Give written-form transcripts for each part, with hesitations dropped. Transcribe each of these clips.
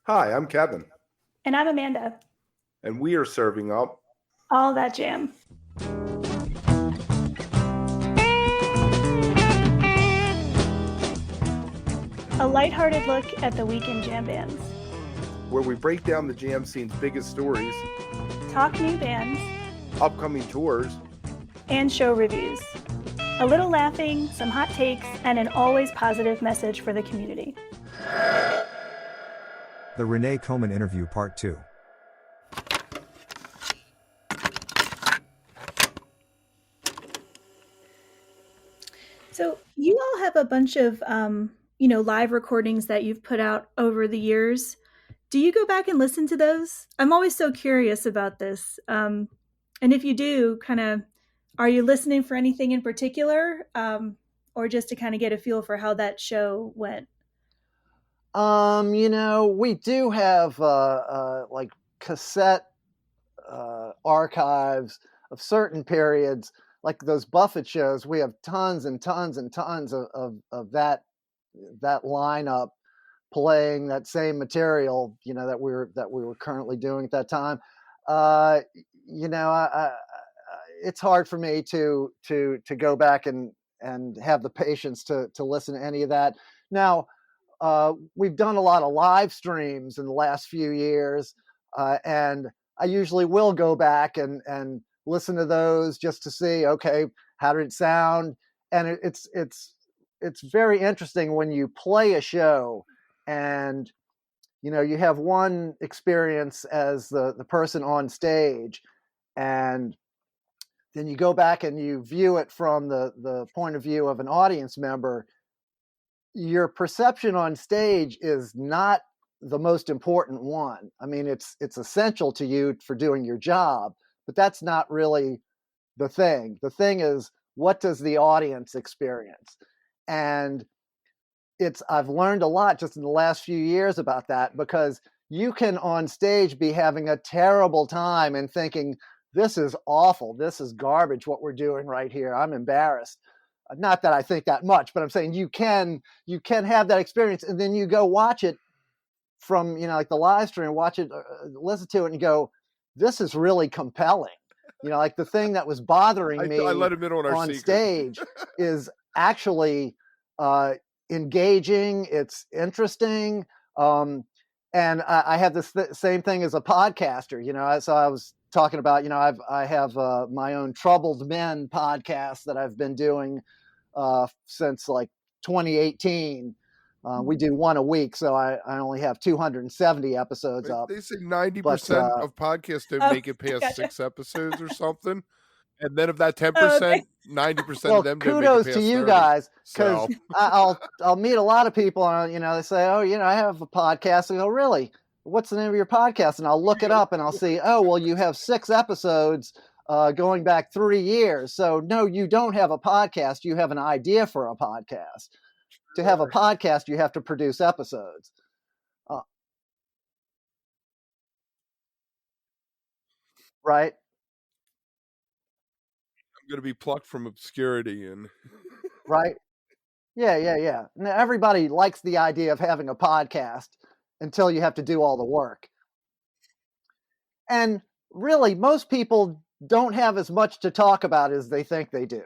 Hi, I'm Kevin, And I'm Amanda. and we are serving up All that jam. A lighthearted look at the weekend jam bands. where we break down the jam scene's biggest stories, Talk new bands. upcoming tours, And show reviews. A little laughing, some hot takes, and an always positive message for the community. The René Coman Interview Part 2. So you all have a bunch of, live recordings that you've put out over the years. Do you go back and listen to those? I'm always so curious about this. And if you do, are you listening for anything in particular, or just to kind of get a feel for how that show went? We do have like cassette archives of certain periods, like those Buffett shows. We have tons and tons and tons of that lineup playing that same material, that we were currently doing at that time. It's hard for me to go back and have the patience to listen to any of that. Now, we've done a lot of live streams in the last few years, and I usually will go back and listen to those just to see, okay, how did it sound? And it's very interesting when you play a show and you have one experience as the person on stage, and then you go back and you view it from the point of view of an audience member. Your perception on stage is not the most important one. I mean, it's essential to you for doing your job, but that's not really the thing. The thing is, what does the audience experience? And I've learned a lot just in the last few years about that, because you can on stage be having a terrible time and thinking, this is awful, this is garbage, what we're doing right here, I'm embarrassed. Not that I think that much, but I'm saying you can have that experience, and then you go watch it from, like the live stream, watch it, listen to it, and you go, this is really compelling. Like the thing that was bothering me I let him in on secret. Stage is actually engaging. It's interesting. And I have this same thing as a podcaster, so I was talking about, I have my own Troubled Men podcast that I've been doing since like 2018. We do one a week, so I only have 270 episodes up. They say 90% of podcasts don't make it past 6 episodes or something. And then of that 10%, 90% of them don't make it past 30. Kudos to you guys, because I'll meet a lot of people, and they say, oh, I have a podcast. And I go, really? What's the name of your podcast? And I'll look it up and I'll see, oh, well, you have 6 episodes going back 3 years. So no, you don't have a podcast. You have an idea for a podcast. To have a podcast, you have to produce episodes. Right? I'm going to be plucked from obscurity and right. Yeah. Now, everybody likes the idea of having a podcast until you have to do all the work. And really, most people don't have as much to talk about as they think they do.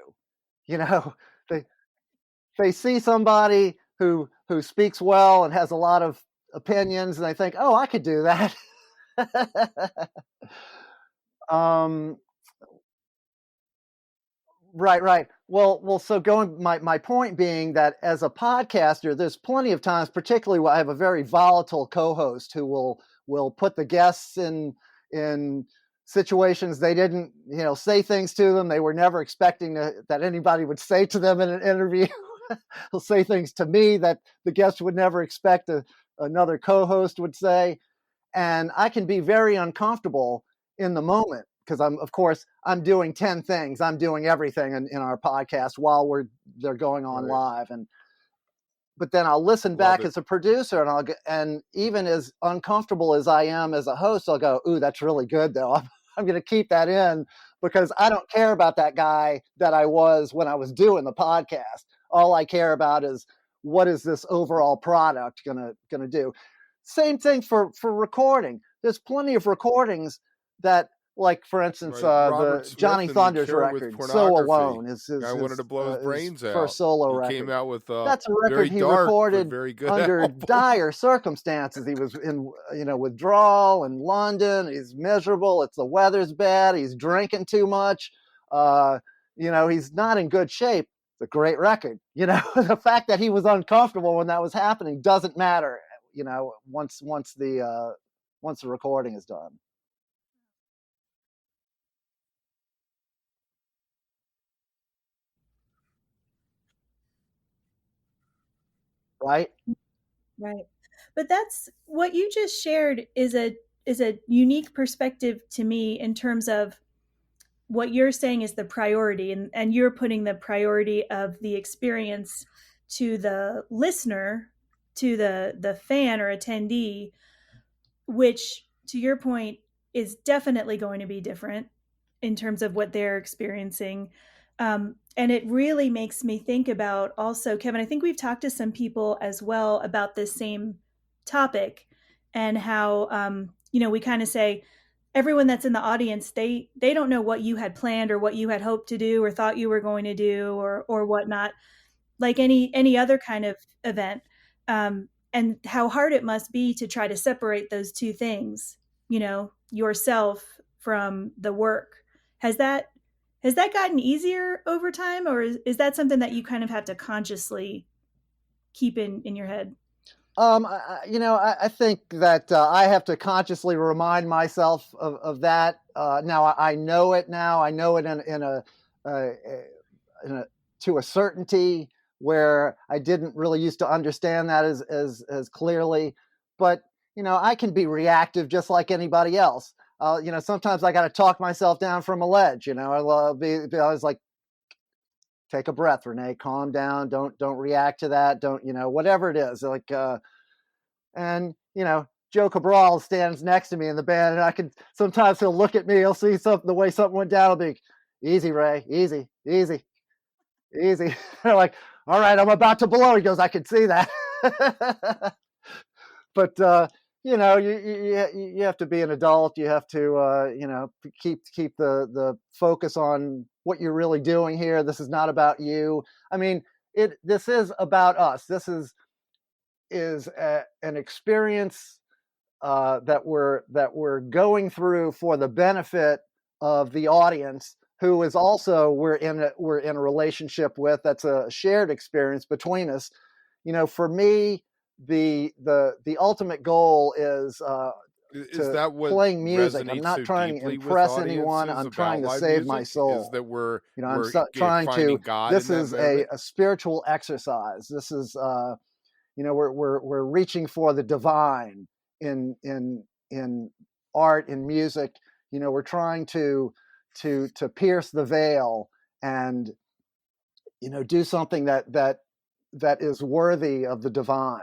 They see somebody who speaks well and has a lot of opinions, and they think, oh, I could do that. Right. Well, so my point being that as a podcaster, there's plenty of times, particularly when I have a very volatile co-host who will put the guests in situations they didn't, say things to them they were never expecting that anybody would say to them in an interview. He'll say things to me that the guest would never expect another co-host would say. And I can be very uncomfortable in the moment, because I'm doing 10 things. I'm doing everything in our podcast while they're going on live. But then I'll listen back as a producer, and even as uncomfortable as I am as a host, I'll go, ooh, that's really good though. I'm going to keep that in, because I don't care about that guy that I was when I was doing the podcast. All I care about is, what is this overall product gonna do? same thing for recording. There's plenty of recordings that, like, for instance, the Johnny Thunder's record, "So Alone," is I wanted to blow his brains out. First solo he record. Came out with that's a record he recorded under album. dire circumstances. He was in withdrawal in London. He's miserable. The weather's bad. He's drinking too much. He's not in good shape. It's a great record. The fact that he was uncomfortable when that was happening doesn't matter. Once the recording is done. Right. But that's what you just shared is a unique perspective to me in terms of what you're saying is the priority, and you're putting the priority of the experience to the listener, to the fan or attendee, which, to your point, is definitely going to be different in terms of what they're experiencing. And it really makes me think about also, Kevin, I think we've talked to some people as well about this same topic, and how, we kind of say everyone that's in the audience, they don't know what you had planned or what you had hoped to do or thought you were going to do or whatnot, like any other kind of event. And how hard it must be to try to separate those two things, yourself from the work. Has that gotten easier over time, or is that something that you kind of have to consciously keep in your head? I think that I have to consciously remind myself of that. Now I know it now. I know it in a to a certainty, where I didn't really used to understand that as clearly. But I can be reactive just like anybody else. Sometimes I got to talk myself down from a ledge. I was like, take a breath, René, calm down. Don't react to that. Don't, whatever it is. Like, and Joe Cabral stands next to me in the band, and I can sometimes he'll look at me, he'll see the way something went down, I'll be, easy, Ray, easy. They're like, all right, I'm about to blow. He goes, I can see that. But you have to be an adult. You have to keep the focus on what you're really doing here. This is not about you. I mean, this is about us. This is an experience that we're going through for the benefit of the audience, who is also we're in a relationship with. That's a shared experience between us. For me, the ultimate goal is that playing music. I'm not trying to impress anyone. I'm trying to save my soul. Is that we're trying to. God this is a spiritual exercise. This is we're reaching for the divine in art, in music. We're trying to pierce the veil and do something that is worthy of the divine.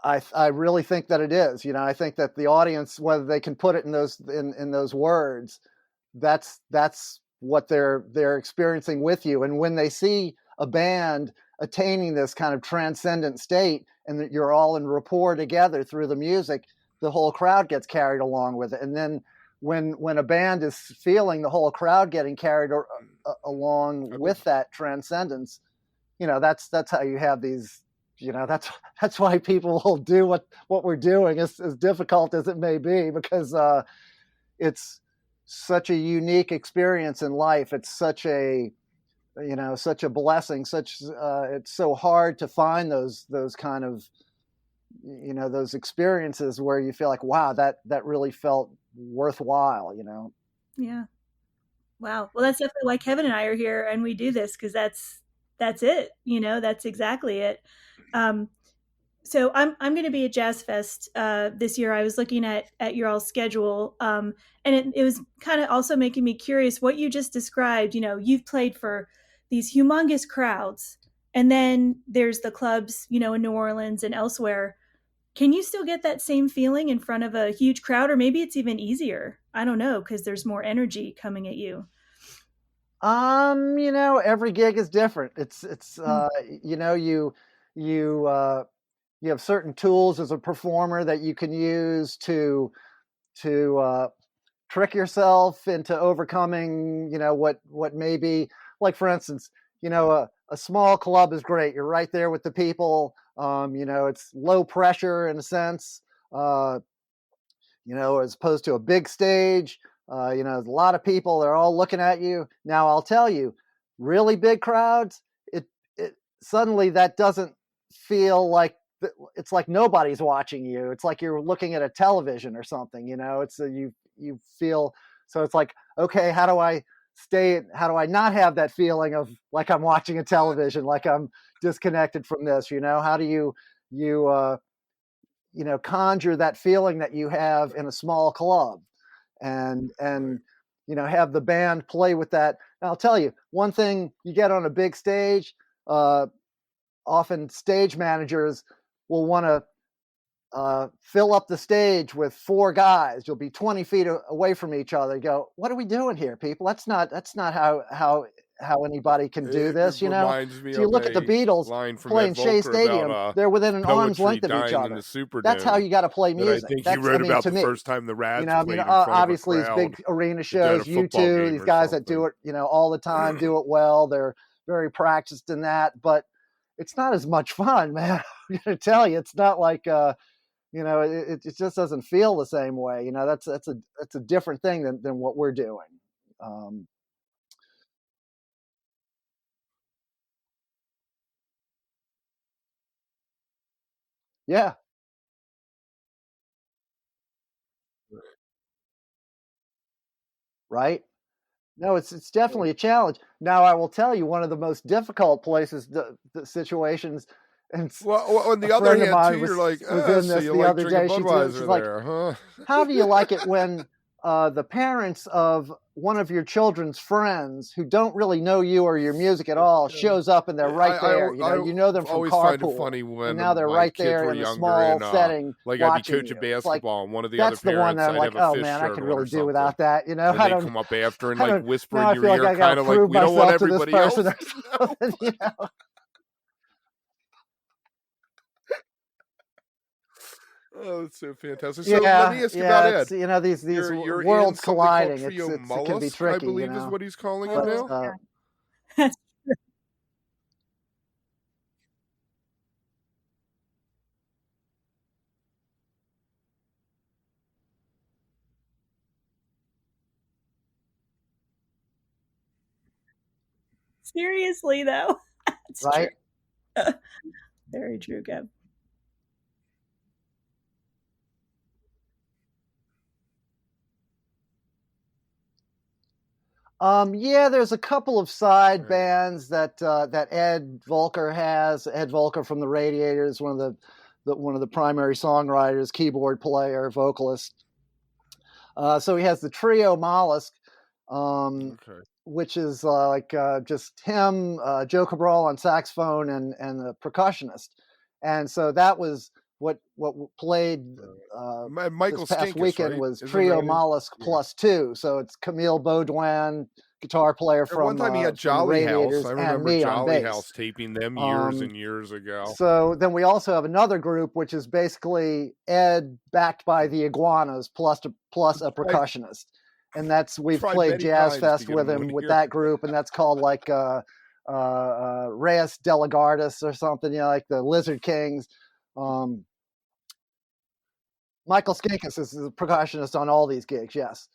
I really think that it is. I think that the audience, whether they can put it in those words, that's what they're experiencing with you. And when they see a band attaining this kind of transcendent state, and that you're all in rapport together through the music, the whole crowd gets carried along with it. And then when a band is feeling the whole crowd getting carried along with that transcendence, that's how you have these. That's why people will do what we're doing, as difficult as it may be, because it's such a unique experience in life. It's such a blessing. It's so hard to find those kind of those experiences where you feel like, wow, that really felt worthwhile. Yeah. Wow. Well, that's definitely why Kevin and I are here, and we do this, because that's it. That's exactly it. So I'm going to be at Jazz Fest this year. I was looking at your all's schedule, and it was kind of also making me curious what you just described. You've played for these humongous crowds, and then there's the clubs, in New Orleans and elsewhere. Can you still get that same feeling in front of a huge crowd, or maybe it's even easier? I don't know, because there's more energy coming at you. Every gig is different. You have certain tools as a performer that you can use to trick yourself into overcoming, what may be, like, for instance, a small club is great. You're right there with the people. It's low pressure in a sense, as opposed to a big stage. There's a lot of people. They're all looking at you. Now, I'll tell you, really big crowds, it suddenly that doesn't feel like, it's like nobody's watching you. It's like you're looking at a television or something. It's you feel, so it's like, okay, how do I not have that feeling of like I'm watching a television, like I'm disconnected from this? How do you conjure that feeling that you have in a small club, and have the band play with that? And I'll tell you one thing: you get on a big stage, often stage managers will want to fill up the stage with 4 guys. You'll be 20 feet away from each other. You go, what are we doing here, people? That's not how anybody can do this. So you look at the Beatles playing Shea Stadium; they're within an arm's length of each other. That's how you got to play music. I think he wrote about the first time the Rads played in front obviously, of a crowd, it's big arena shows. U2, these guys that do it, all the time, do it well. They're very practiced in that, but it's not as much fun, man. I'm gonna tell you, it's not like it just doesn't feel the same way. That's a different thing than what we're doing. Yeah. Right. No, it's definitely a challenge. Now, I will tell you, one of the most difficult places, the situations, and well, on the a other friend of hand, mine too, was you're like, in so this you the like other drinking day. She's Budweiser like, there, huh? how do you like it when the parents of one of your children's friends who don't really know you or your music at all shows up and they're right there? You know them from always find it carpool, funny when and now they're my right kids there were in a younger small and setting like I'd be watching coaching you. It's like, basketball, and one of the other that's the one parents, that I'm I'd like, have a oh fish man, I shirt could on really or do something, without that. and I they'd don't. come up after and I like don't. whisper Now in I your feel like ear, I got kind to of like, prove we don't want myself to this everybody person else or to know. something. Oh, it's so fantastic. So let me ask you about Yeah. Ed. It's these You're in worlds something called colliding. Trio It can be Mollusk, I tricky. believe is what he's calling it Oh, now. yeah. That's true. Seriously, though, that's true. Right. Very true, Kev. Yeah, there's a couple of side bands that Ed Volker has. Ed Volker from the Radiators, one of the primary songwriters, keyboard player, vocalist. So he has the Trio Mollusk, which is just him, Joe Cabral on saxophone, and the percussionist. And so that was what played Michael this past Skinkus, weekend, right? was Isn't Trio that it? Mollusk plus 2. So it's Camille Baudouin, guitar player At one from time he had the Jolly House. Radiators, I and remember me on Jolly bass. House taping them years and years ago. So then we also have another group, which is basically Ed backed by the Iguanas plus a percussionist. And we've played Jazz Fest with him with that group, and that's called like Reyes Delagardis or something, like the Lizard Kings. Michael Skinkus is the percussionist on all these gigs, yes.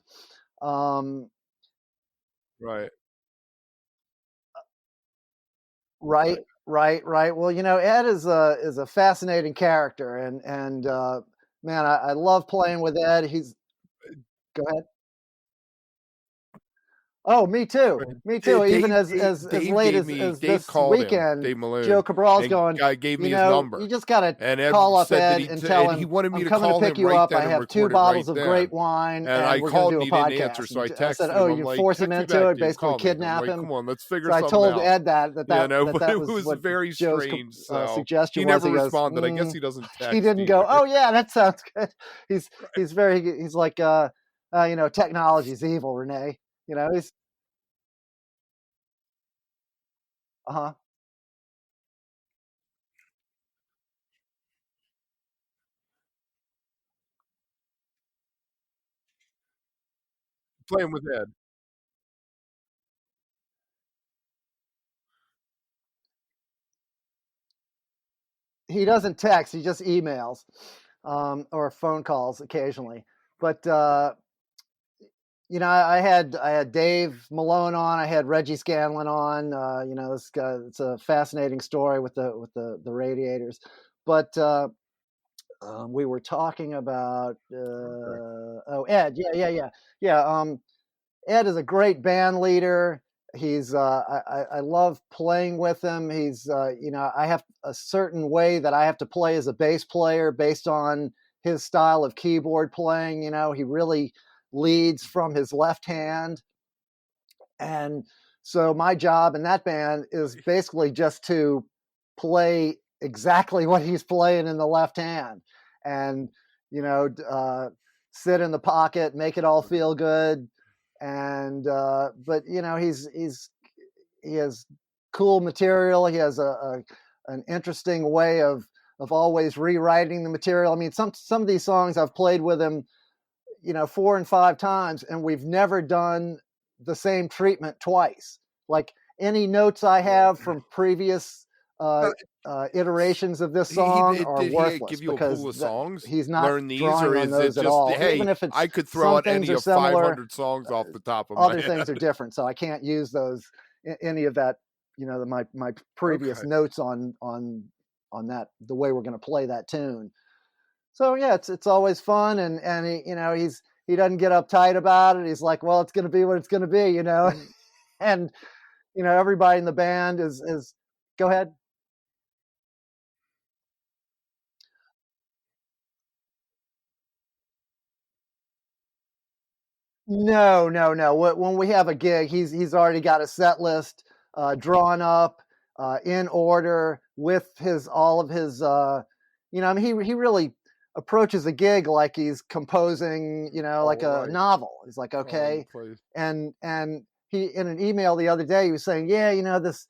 Right. Right. Well, Ed is a fascinating character, and man, I love playing with Ed. Go ahead. Oh, me too. Me too. Even as late as this weekend, Joe Cabral's going, gave me his number. You just got to call up Ed and tell him, he wanted me I'm to coming call to pick him you right up. then I and have 2 record it bottles right of then. great wine, And I we're called going to do and a he didn't podcast. answer, so I I texted said, him. oh, I'm you like, force him "Text me into back, it, dude. basically Call me." kidnap I'm like, him. come on, let's figure So I something told out. Ed that But was it was what very Joe's strange. So suggestion he was. never He goes, responded. I guess he doesn't text. he didn't go, oh yeah, that sounds good. He's like technology's evil, Renee. He's Uh-huh. Playing with Ed. He doesn't text, he just emails, or phone calls occasionally. But I had Dave Malone on, I had Reggie Scanlon on. This guy, it's a fascinating story with the radiators. But we were talking about Ed. Yeah. Ed is a great band leader. He's I love playing with him. He's I have a certain way that I have to play as a bass player based on his style of keyboard playing. He really leads from his left hand, and so my job in that band is basically just to play exactly what he's playing in the left hand, and sit in the pocket, make it all feel good. And but he has cool material. He has an interesting way of always rewriting the material. I mean, some of these songs I've played with him 4 and 5 times, and we've never done the same treatment twice. Like any notes I have from previous iterations of this song are worthless. Did he give you a pool of songs? He's not learn these, drawing or on is those it at just, all. hey, Even if it's I could throw out any of similar, 500 songs off the top of my other head. things are different, so I can't use those, any of that, my previous notes on that, the way we're going to play that tune. So yeah, it's always fun, and he doesn't get uptight about it. He's like, well, it's going to be what it's going to be, and everybody in the band is. Go ahead. No. When we have a gig, he's already got a set list drawn up in order with all of his. I mean, he really approaches a gig like he's composing, like a novel. He's like, okay, and he, in an email the other day, he was saying, yeah, this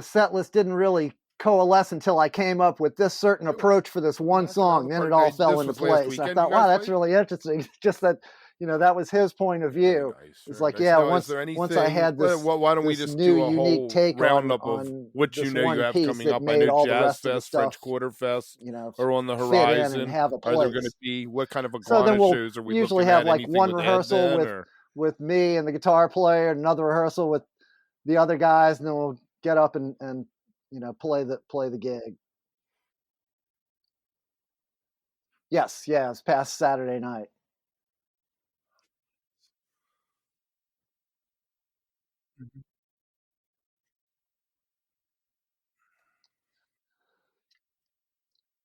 set list didn't really coalesce until I came up with this certain approach for this one song. Then it all fell into place. I thought, wow, that's really interesting. Just that, that was his point of view. It's like, yeah, once I had this, why don't we just new do a unique whole take roundup on of what this you know one you have piece, coming that up? I made know all the Jazz rest of the Fest, stuff, French Quarter Fest are on the fit in and horizon. have a Are there going to place. be, what kind of So then Iguana we'll shows are we usually looking have at? like Anything one with rehearsal Ed then, with me and the guitar player, and another rehearsal with the other guys, and then we'll get up and play the gig. Yes, it's past Saturday night.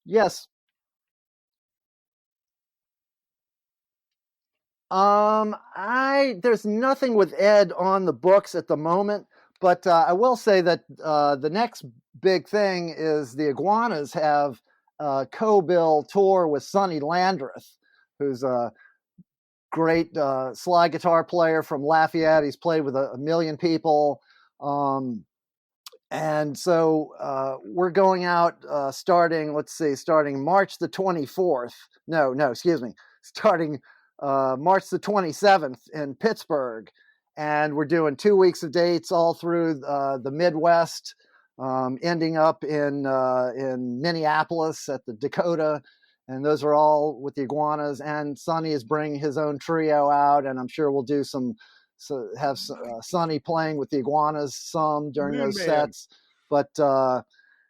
Yes. There's nothing with Ed on the books at the moment, but I will say that the next big thing is the Iguanas have a co-bill tour with Sonny Landreth, who's a great slide guitar player from Lafayette. He's played with a million people. And so we're going out starting March the 24th. No, excuse me. Starting March the 27th in Pittsburgh. And we're doing 2 weeks of dates all through the Midwest, ending up in Minneapolis at the Dakota. And those are all with the Iguanas. And Sonny is bringing his own trio out, and I'm sure we'll do have Sonny playing with the Iguanas some during those sets. But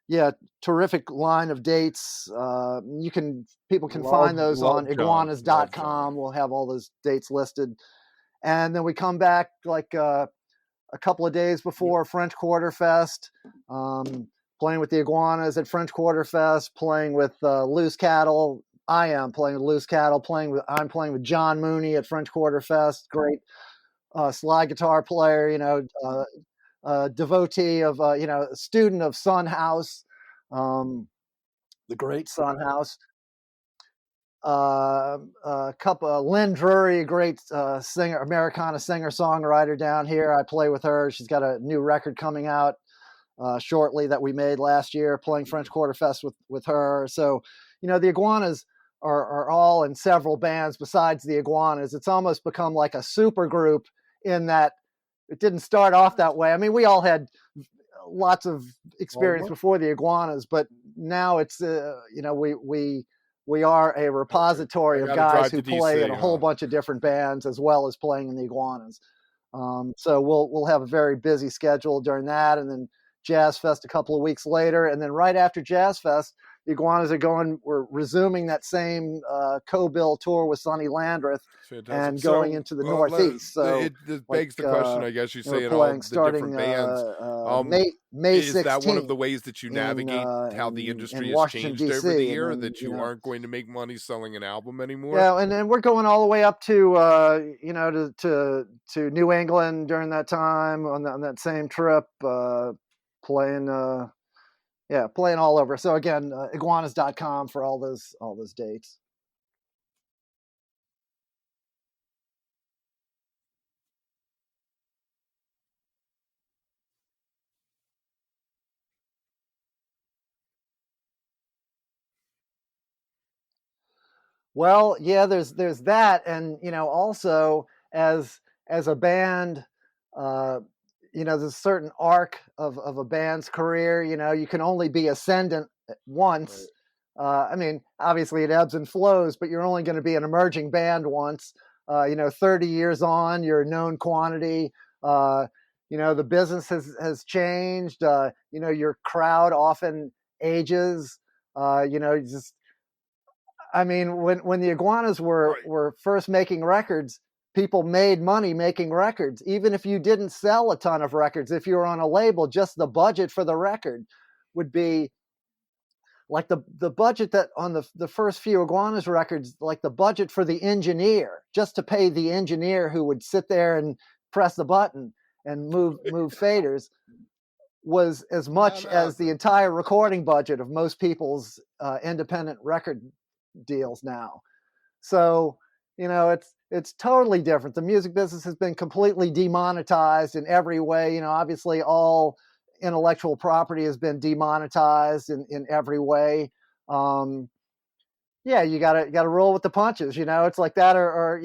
yeah, terrific line of dates. People can find those on iguanas.com. We'll have all those dates listed. And then we come back like a couple of days before French Quarter Fest, playing with the Iguanas at French Quarter Fest, playing with Loose Cattle. I am playing with Loose Cattle. I'm playing with John Mooney at French Quarter Fest. Great slide guitar player, devotee of, student of Son House, the great Son House. a couple, Lynn Drury, a great singer, Americana singer-songwriter down here. I play with her. She's got a new record coming out shortly that we made last year, playing French Quarter Fest with her. So, the Iguanas are all in several bands besides the Iguanas. It's almost become like a super group in that it didn't start off that way. I mean, we all had lots of experience before the Iguanas, but now it's, we are a repository of guys who play in a whole bunch of different bands as well as playing in the Iguanas. So we'll have a very busy schedule during that, and then Jazz Fest a couple of weeks later, and then right after Jazz Fest, the Iguanas we're resuming that same co-bill tour with Sonny Landreth and going into the Northeast. So it begs the question, I guess you say, in playing, all the different bands. May 16th, is that one of the ways that you navigate how the industry has changed DC, over the year, then, that you aren't going to make money selling an album anymore? Yeah, and then we're going all the way up to to New England during that time on that same trip, playing all over. So again, iguanas.com for all those dates. Well, yeah, there's that, and also as a band, there's a certain arc of a band's career. You can only be ascendant once. Right. I mean, obviously it ebbs and flows, but you're only going to be an emerging band once. 30 years on, you're a known quantity. The business has changed. Your crowd often ages. I mean, when the Iguanas were first making records, people made money making records. Even if you didn't sell a ton of records, if you were on a label, just the budget for the record would be like the budget that on the first few Iguanas records, like the budget for the engineer, just to pay the engineer who would sit there and press the button and move faders, was as much as the entire recording budget of most people's independent record deals now. So it's totally different. The music business has been completely demonetized in every way. Obviously all intellectual property has been demonetized in every way. You gotta roll with the punches. It's like that, or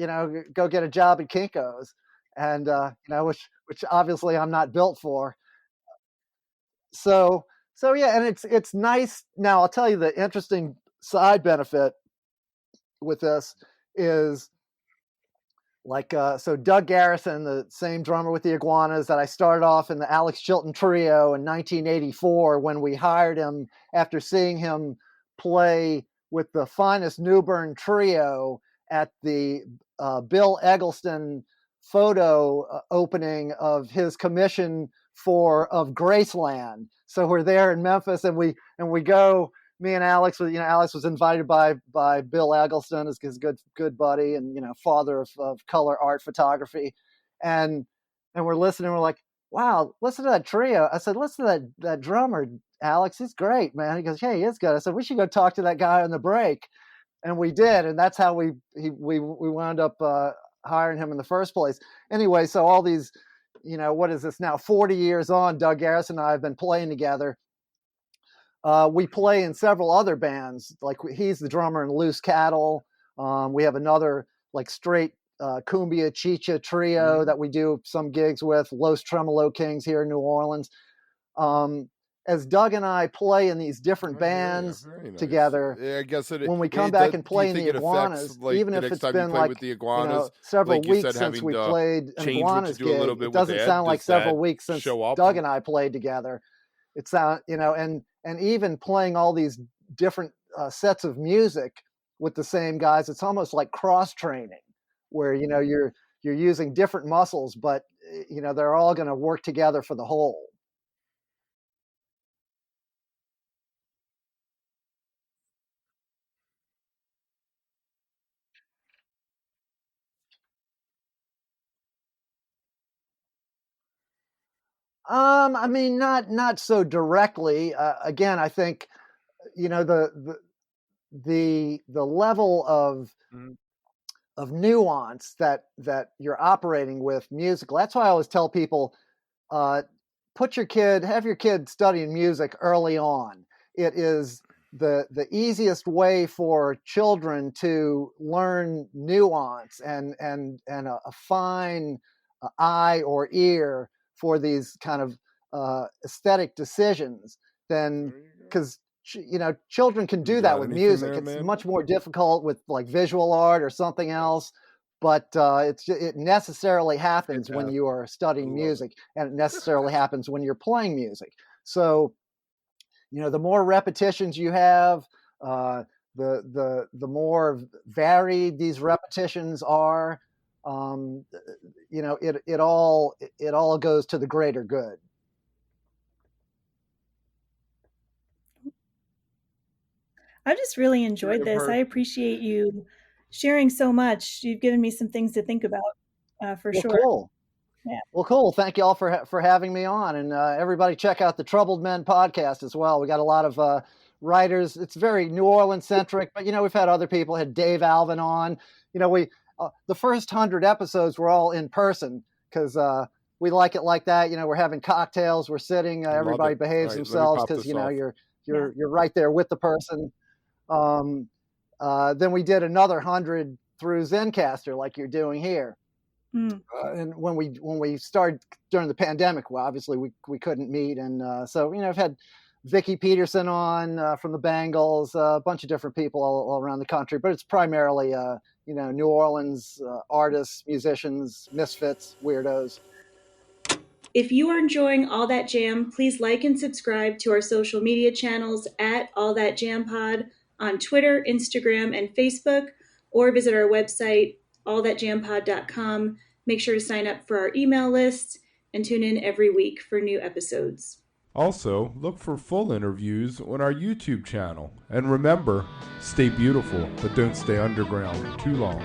go get a job at Kinko's, and which obviously I'm not built for. So yeah, and it's nice. Now I'll tell you the interesting side benefit with this is, like, so Doug Garrison, the same drummer with the Iguanas that I started off in the Alex Chilton Trio in 1984, when we hired him after seeing him play with the Finest Newburn Trio at the Bill Eggleston photo opening of his commission of Graceland. So we're there in Memphis, and we go. Me and Alex, Alex was invited by Bill Eggleston, his good buddy, and father of color art photography, and we're listening. We're like, wow, listen to that trio. I said, listen to that drummer, Alex. He's great, man. He goes, yeah, he is good. I said, we should go talk to that guy on the break, and we did, and that's how we wound up hiring him in the first place. Anyway, so all these, what is this now? 40 years on, Doug Garrison and I have been playing together. We play in several other bands. Like, he's the drummer in Loose Cattle. We have another like straight cumbia chicha trio that we do some gigs with, Los Tremolo Kings here in New Orleans. As Doug and I play in these different bands together, I guess when we come back and play in the Iguanas, even if it's been like several weeks since we played an Iguanas gig, it doesn't sound like several weeks since Doug and I played together. It sounds, and even playing all these different sets of music with the same guys, it's almost like cross training, where you're using different muscles, but they're all going to work together for the whole. I mean, not so directly. Again, I think the the level of nuance that you're operating with musical. That's why I always tell people, have your kid studying music early on. It is the easiest way for children to learn nuance and a fine eye or ear for these kind of aesthetic decisions, then, because children can do that with music. It's much more difficult with like visual art or something else, but it necessarily happens when you are studying music, and it necessarily happens when you're playing music. So the more repetitions you have, the more varied these repetitions are. It all goes to the greater good. I just really enjoyed this. I appreciate you sharing so much. You've given me some things to think about, for sure. Cool. Yeah. Well, cool. Thank you all for having me on, and everybody check out the Troubled Men podcast as well. We got a lot of writers. It's very New Orleans centric, but we've had other people. Had Dave Alvin on. We the first 100 episodes were all in person because we like it like that. We're having cocktails, we're sitting, everybody behaves themselves because you're right there with the person. Then we did another 100 through Zencastr, like you're doing here. And when we started during the pandemic, well, obviously we couldn't meet, and so I've had Vicky Peterson on from the Bangles, a bunch of different people all around the country, but it's primarily New Orleans artists, musicians, misfits, weirdos. If you are enjoying All That Jam, please like and subscribe to our social media channels at All That Jam Pod on Twitter, Instagram, and Facebook, or visit our website, allthatjampod.com. Make sure to sign up for our email list and tune in every week for new episodes. Also, look for full interviews on our YouTube channel. And remember, stay beautiful, but don't stay underground too long.